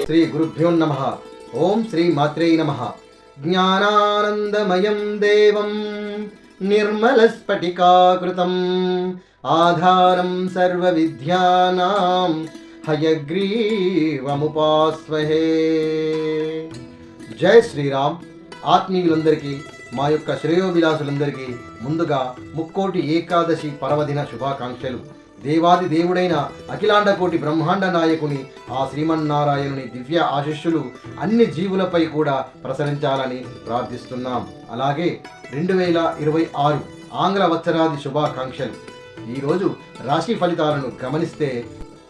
శ్రీ గురుభ్యో నమః. ఓం శ్రీ మాత్రే నమః. జ్ఞానానందమయం దేవం నిర్మలస్ఫటికాకృతం ఆధారం సర్వ విద్యానాం హయగ్రీవముపాస్మహే. జై శ్రీరామ్. ఆత్మీయులందరికీ, మా యొక్క శ్రేయోభిలాసులందరికీ ముందుగా ముక్కోటి ఏకాదశి పర్వదిన శుభాకాంక్షలు. దేవాది దేవుడైన అఖిలాండ కోటి బ్రహ్మాండ నాయకుని ఆ శ్రీమన్నారాయణుని దివ్య ఆశీస్సులు అన్ని జీవులపై కూడా ప్రసరించాలని ప్రార్థిస్తున్నాం. అలాగే 2026 ఆంగ్ల వత్సరాది శుభాకాంక్షలు. ఈరోజు రాశి ఫలితాలను గమనిస్తే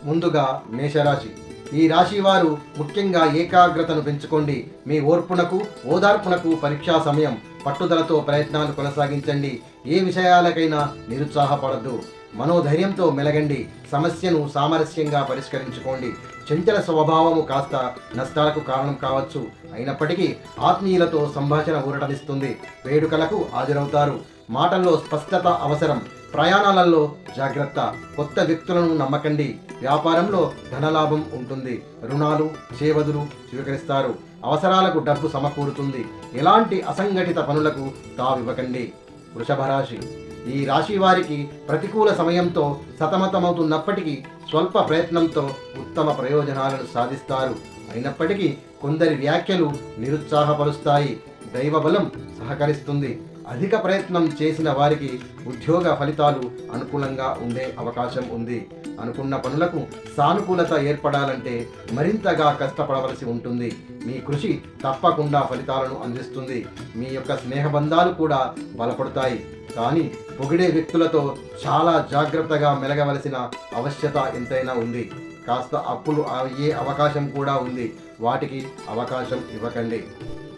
ముందుగా మేషరాశి. ఈ రాశి వారు ముఖ్యంగా ఏకాగ్రతను పెంచుకోండి. మీ ఓర్పునకు ఓదార్పునకు పరీక్షా సమయం. పట్టుదలతో ప్రయత్నాలు కొనసాగించండి. ఏ విషయాలకైనా నిరుత్సాహపడద్దు. మనోధైర్యంతో మెలగండి. సమస్యను సామరస్యంగా పరిష్కరించుకోండి. చంచల స్వభావము కాస్త నష్టాలకు కారణం కావచ్చు. అయినప్పటికీ ఆత్మీయులతో సంభాషణ ఊరటనిస్తుంది. వేడుకలకు హాజరవుతారు. మాటల్లో స్పష్టత అవసరం. ప్రయాణాలలో జాగ్రత్త. కొత్త వ్యక్తులను నమ్మకండి. వ్యాపారంలో ధనలాభం ఉంటుంది. రుణాలు చేవదులు స్వీకరిస్తారు. అవసరాలకు డబ్బు సమకూరుతుంది. ఎలాంటి అసంఘటిత పనులకు తావివ్వకండి. వృషభ రాశి. ఈ రాశి వారికి ప్రతికూల సమయంతో సతమతమవుతున్నప్పటికీ స్వల్ప ప్రయత్నంతో ఉత్తమ ప్రయోజనాలను సాధిస్తారు. అయినప్పటికీ కొందరి వ్యాఖ్యలు నిరుత్సాహపరుస్తాయి. దైవ బలం సహకరిస్తుంది. అధిక ప్రయత్నం చేసిన వారికి ఉద్యోగ ఫలితాలు అనుకూలంగా ఉండే అవకాశం ఉంది. అనుకున్న పనులకు సానుకూలత ఏర్పడాలంటే మరింతగా కష్టపడవలసి ఉంటుంది. మీ కృషి తప్పకుండా ఫలితాలను అందిస్తుంది. మీ యొక్క స్నేహబంధాలు కూడా బలపడతాయి. కానీ పొగిడే వ్యక్తులతో చాలా జాగ్రత్తగా మెలగవలసిన ఆవశ్యకత ఎంతైనా ఉంది. కాస్త అప్పులు అయ్యే అవకాశం కూడా ఉంది. వాటికి అవకాశం ఇవ్వకండి.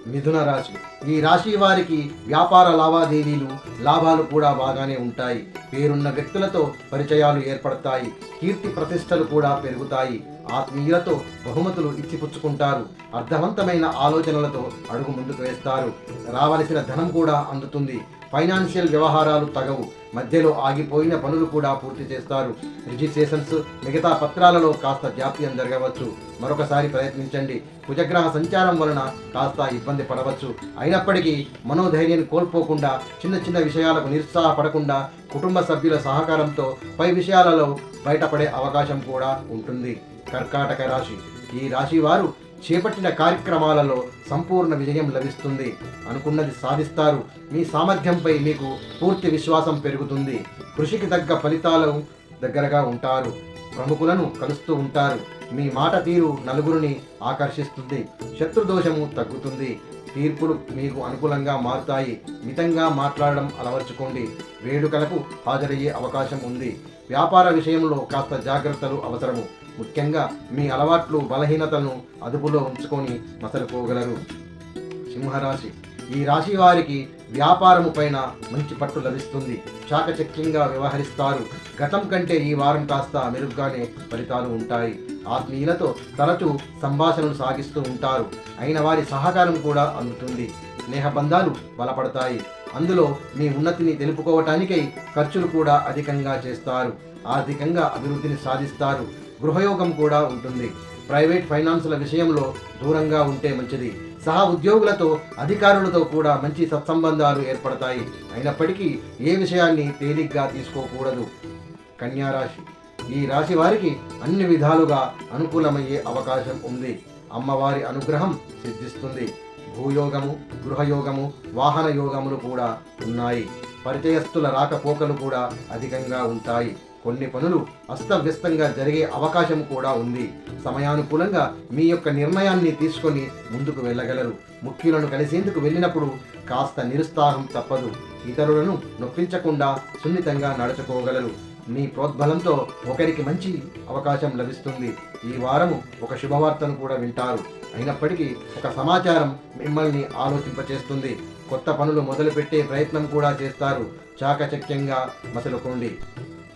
మిథున రాశి. ఈ రాశి వారికి వ్యాపార లావాదేవీలు లాభాలు కూడా బాగానే ఉంటాయి. పేరున్న వ్యక్తులతో పరిచయాలు ఏర్పడతాయి. కీర్తి ప్రతిష్టలు కూడా పెరుగుతాయి. ఆత్మీయులతో బహుమతులు ఇచ్చిపుచ్చుకుంటారు. అర్థవంతమైన ఆలోచనలతో అడుగు ముందుకు వేస్తారు. రావలసిన ధనం కూడా అందుతుంది. ఫైనాన్షియల్ వ్యవహారాలు తగవు. మధ్యలో ఆగిపోయిన పనులు కూడా పూర్తి చేస్తారు. రిజిస్ట్రేషన్స్ మిగతా పత్రాలలో కాస్త జాప్యం జరగవచ్చు. మరొకసారి ప్రయత్నించండి. కుజగ్రహ సంచారం వలన కాస్త ఇబ్బంది పడవచ్చు. అయినప్పటికీ మనోధైర్యాన్ని కోల్పోకుండా, చిన్న చిన్న విషయాలకు నిరుత్సాహపడకుండా కుటుంబ సభ్యుల సహకారంతో పై విషయాలలో బయటపడే అవకాశం కూడా ఉంటుంది. కర్కాటక రాశి. ఈ రాశి వారు చేపట్టిన కార్యక్రమాలలో సంపూర్ణ విజయం లభిస్తుంది. అనుకున్నది సాధిస్తారు. మీ సామర్థ్యంపై మీకు పూర్తి విశ్వాసం పెరుగుతుంది. కృషికి తగ్గ ఫలితాలు దగ్గరగా ఉంటారు. ప్రముఖులను కలుస్తూ ఉంటారు. మీ మాట తీరు నలుగురిని ఆకర్షిస్తుంది. శత్రుదోషము తగ్గుతుంది. తీర్పులు మీకు అనుకూలంగా మారుతాయి. మితంగా మాట్లాడడం అలవర్చుకోండి. వేడుకలకు హాజరయ్యే అవకాశం ఉంది. వ్యాపార విషయంలో కాస్త జాగ్రత్తలు అవసరము. ముఖ్యంగా మీ అలవాట్లు బలహీనతలను అదుపులో ఉంచుకొని మసలుకోగలరు. సింహరాశి. ఈ రాశి వారికి వ్యాపారము పైన మంచి పట్టు లభిస్తుంది. చాకచక్యంగా వ్యవహరిస్తారు. గతం కంటే ఈ వారం కాస్త మెరుగ్గానే ఫలితాలు ఉంటాయి. ఆత్మీయులతో తరచూ సంభాషణలు సాగిస్తూ ఉంటారు. అయిన వారి సహకారం కూడా అందుతుంది. స్నేహబంధాలు బలపడతాయి. అందులో మీ ఉన్నతిని తెలుపుకోవటానికై ఖర్చులు కూడా అధికంగా చేస్తారు. ఆర్థికంగా అభివృద్ధిని సాధిస్తారు. గృహయోగం కూడా ఉంటుంది. ప్రైవేట్ ఫైనాన్సుల విషయంలో దూరంగా ఉంటే మంచిది. సహా ఉద్యోగులతో అధికారులతో కూడా మంచి సత్సంబంధాలు ఏర్పడతాయి. అయినప్పటికీ ఏ విషయాన్ని తేలిగ్గా తీసుకోకూడదు. కన్యారాశి. ఈ రాశి వారికి అన్ని విధాలుగా అనుకూలమయ్యే అవకాశం ఉంది. అమ్మవారి అనుగ్రహం సిద్ధిస్తుంది. భూయోగము, గృహయోగము, వాహన యోగములు కూడా ఉన్నాయి. పరిచయస్తుల రాకపోకలు కూడా అధికంగా ఉంటాయి. కొన్ని పనులు అస్తవ్యస్తంగా జరిగే అవకాశం కూడా ఉంది. సమయానుకూలంగా మీ యొక్క నిర్ణయాన్ని తీసుకొని ముందుకు వెళ్ళగలరు. ముఖ్యులను కలిసేందుకు వెళ్ళినప్పుడు కాస్త నిరుత్సాహం తప్పదు. ఇతరులను నొప్పించకుండా సున్నితంగా నడుచుకోగలరు. మీ ప్రోద్బలంతో ఒకరికి మంచి అవకాశం లభిస్తుంది. ఈ వారము ఒక శుభవార్తను కూడా వింటారు. అయినప్పటికీ ఒక సమాచారం మిమ్మల్ని ఆలోచింపచేస్తుంది. కొత్త పనులు మొదలుపెట్టే ప్రయత్నం కూడా చేస్తారు. చాకచక్యంగా మసలుకోండి.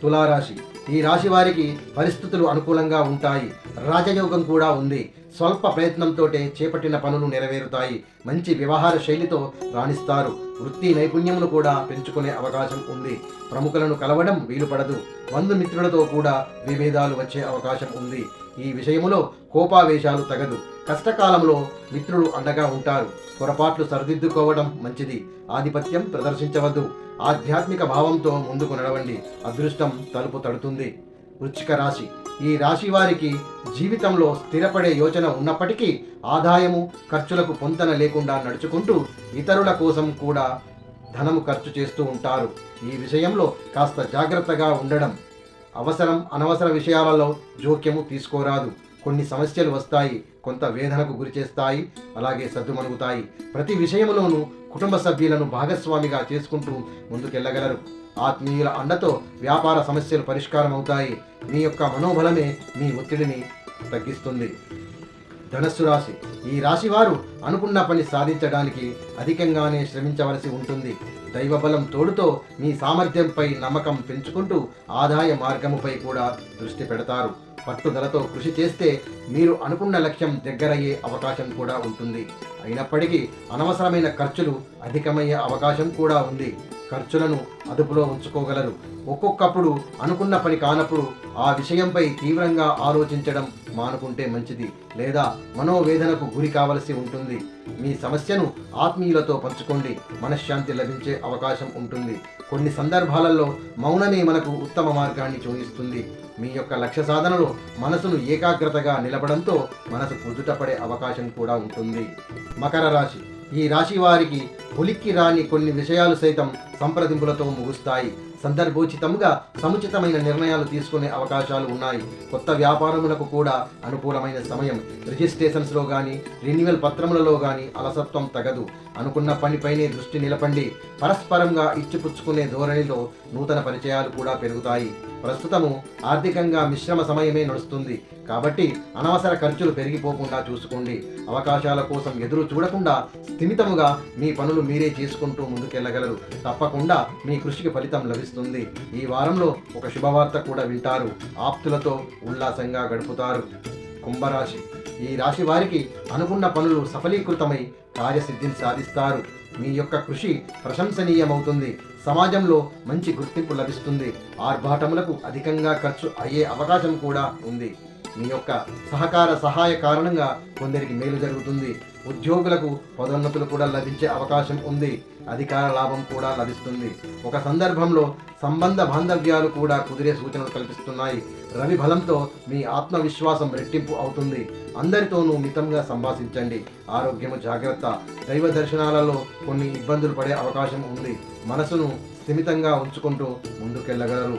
తులారాశి. ఈ రాశి వారికి పరిస్థితులు అనుకూలంగా ఉంటాయి. రాజయోగం కూడా ఉంది. స్వల్ప ప్రయత్నంతోటే చేపట్టిన పనులు నెరవేరుతాయి. మంచి వ్యవహార శైలితో రాణిస్తారు. వృత్తి నైపుణ్యమును కూడా పెంచుకునే అవకాశం ఉంది. ప్రముఖులను కలవడం వీలుపడదు. బంధుమిత్రులతో కూడా విభేదాలు వచ్చే అవకాశం ఉంది. ఈ విషయములో కోపావేశాలు తగదు. కష్టకాలంలో మిత్రులు అండగా ఉంటారు. పొరపాట్లు సరిదిద్దుకోవడం మంచిది. ఆధిపత్యం ప్రదర్శించవద్దు. ఆధ్యాత్మిక భావంతో ముందుకు నడవండి. అదృష్టం తలుపు తడుతుంది. వృశ్చిక రాశి. ఈ రాశి వారికి జీవితంలో స్థిరపడే యోచన ఉన్నప్పటికీ ఆదాయము ఖర్చులకు పొంతన లేకుండా నడుచుకుంటూ ఇతరుల కోసం కూడా ధనము ఖర్చు చేస్తూ ఉంటారు. ఈ విషయంలో కాస్త జాగ్రత్తగా ఉండడం అవసరం. అనవసర విషయాలలో జోక్యము తీసుకోరాదు. కొన్ని సమస్యలు వస్తాయి, కొంత వేదనకు గురి చేస్తాయి, అలాగే సద్దుమణుగుతాయి. ప్రతి విషయంలోనూ కుటుంబ సభ్యులను భాగస్వామిగా చేసుకుంటూ ముందుకెళ్ళగలరు. ఆత్మీయుల అండతో వ్యాపార సమస్యలు పరిష్కారం అవుతాయి. మీ యొక్క మనోబలమే మీ ఒత్తిడిని తగ్గిస్తుంది. ధనస్సు రాశి. ఈ రాశి వారు అనుకున్న పని సాధించడానికి అధికంగానే శ్రమించవలసి ఉంటుంది. దైవబలం తోడుతో మీ సామర్థ్యంపై నమ్మకం పెంచుకుంటూ ఆదాయ మార్గముపై కూడా దృష్టి పెడతారు. పట్టుదలతో కృషి చేస్తే మీరు అనుకున్న లక్ష్యం దగ్గరయ్యే అవకాశం కూడా ఉంటుంది. అయినప్పటికీ అనవసరమైన ఖర్చులు అధికమయ్యే అవకాశం కూడా ఉంది. ఖర్చులను అదుపులో ఉంచుకోగలరు. ఒక్కొక్కప్పుడు అనుకున్న పని కానప్పుడు ఆ విషయంపై తీవ్రంగా ఆలోచించడం మానుకుంటే మంచిది, లేదా మనోవేదనకు గురి కావలసి ఉంటుంది. మీ సమస్యను ఆత్మీయులతో పంచుకోండి. మనశ్శాంతి లభించే అవకాశం ఉంటుంది. కొన్ని సందర్భాలలో మౌనమే మనకు ఉత్తమ మార్గాన్ని చూపిస్తుంది. మీ యొక్క లక్ష్య సాధనలో మనసును ఏకాగ్రతగా నిలపడంతో మనసు కుదుటపడే అవకాశం కూడా ఉంటుంది. మకర రాశి. ఈ రాశి వారికి ఉలిక్కి రాని కొన్ని విషయాలు సైతం సంప్రదింపులతో ముగుస్తాయి. సందర్భోచితంగా సముచితమైన నిర్ణయాలు తీసుకునే అవకాశాలు ఉన్నాయి. కొత్త వ్యాపారములకు కూడా అనుకూలమైన సమయం. రిజిస్ట్రేషన్స్లో కానీ రెన్యువల్ పత్రములలో కానీ అలసత్వం తగదు. అనుకున్న పనిపైనే దృష్టి నిలపండి. పరస్పరంగా ఇచ్చిపుచ్చుకునే ధోరణిలో నూతన పరిచయాలు కూడా పెరుగుతాయి. ప్రస్తుతము ఆర్థికంగా మిశ్రమ సమయమే నడుస్తుంది కాబట్టి అనవసర ఖర్చులు పెరిగిపోకుండా చూసుకోండి. అవకాశాల కోసం ఎదురు చూడకుండా స్థిమితముగా మీ పనులు మీరే చేసుకుంటూ ముందుకెళ్ళగలరు. తప్పకుండా మీ కృషికి ఫలితం లభిస్తుంది. ఈ వారంలో ఒక శుభవార్త కూడా వింటారు. ఆప్తులతో ఉల్లాసంగా గడుపుతారు. కుంభరాశి. ఈ రాశి వారికి అనుకున్న పనులు సఫలీకృతమై కార్యసిద్ధిని సాధిస్తారు. మీ యొక్క కృషి ప్రశంసనీయమవుతుంది. సమాజంలో మంచి గుర్తింపు లభిస్తుంది. ఆర్భాటములకు అధికంగా ఖర్చు అయ్యే అవకాశం కూడా ఉంది. మీ యొక్క సహాయ కారణంగా కొందరికి మేలు జరుగుతుంది. ఉద్యోగులకు పదోన్నతులు కూడా లభించే అవకాశం ఉంది. అధికార లాభం కూడా లభిస్తుంది. ఒక సందర్భంలో సంబంధ బాంధవ్యాలు కూడా కుదిరే సూచనలు కల్పిస్తున్నాయి. రవి బలంతో మీ ఆత్మవిశ్వాసం రెట్టింపు అవుతుంది. అందరితోనూ మితంగా సంభాషించండి. ఆరోగ్యము జాగ్రత్త. దైవ దర్శనాలలో కొన్ని ఇబ్బందులు పడే అవకాశం ఉంది. మనసును స్థిమితంగా ఉంచుకుంటూ ముందుకెళ్ళగలరు.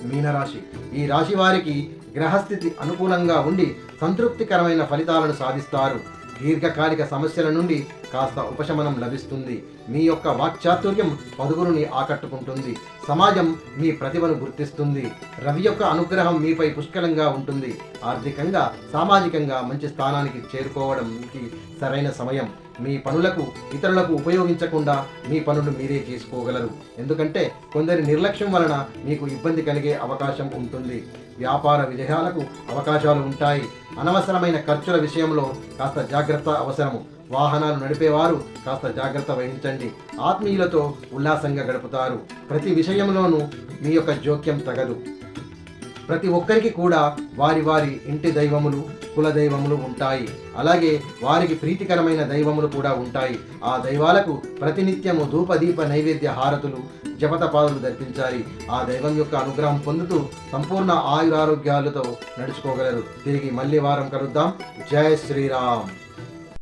మీనరాశి. ఈ రాశి వారికి గ్రహస్థితి అనుకూలంగా ఉండి సంతృప్తికరమైన ఫలితాలను సాధిస్తారు. దీర్ఘకాలిక సమస్యల నుండి కాస్త ఉపశమనం లభిస్తుంది. మీ యొక్క వాక్చాతుర్యం పదుగురుని ఆకట్టుకుంటుంది. సమాజం మీ ప్రతిభను గుర్తిస్తుంది. రవి యొక్క అనుగ్రహం మీపై పుష్కలంగా ఉంటుంది. ఆర్థికంగా సామాజికంగా మంచి స్థానానికి చేరుకోవడానికి సరైన సమయం. మీ పనులకు ఇతరులకు ఉపయోగించకుండా మీ పనులు మీరే చేసుకోగలరు. ఎందుకంటే కొందరి నిర్లక్ష్యం వలన మీకు ఇబ్బంది కలిగే అవకాశం ఉంటుంది. వ్యాపార విజయాలకు అవకాశాలు ఉంటాయి. అనవసరమైన ఖర్చుల విషయంలో కాస్త జాగ్రత్త అవసరము. వాహనాలు నడిపేవారు కాస్త జాగ్రత్త వహించండి. ఆత్మీయులతో ఉల్లాసంగా గడుపుతారు. ప్రతి విషయంలోనూ మీ యొక్క జోక్యం తగదు. ప్రతి ఒక్కరికి కూడా వారి వారి ఇంటి దైవములు, కుల దైవములు ఉంటాయి. అలాగే వారికి ప్రీతికరమైన దైవములు కూడా ఉంటాయి. ఆ దైవాలకు ప్రతినిత్యము ధూపదీప నైవేద్య హారతులు, జపతపాదులు దర్పించాలి. ఆ దైవం యొక్క అనుగ్రహం పొందుతూ సంపూర్ణ ఆయురారోగ్యాలతో నడుచుకోగలరు. తిరిగి మళ్ళీ వారం కలుద్దాం. జై శ్రీరామ్.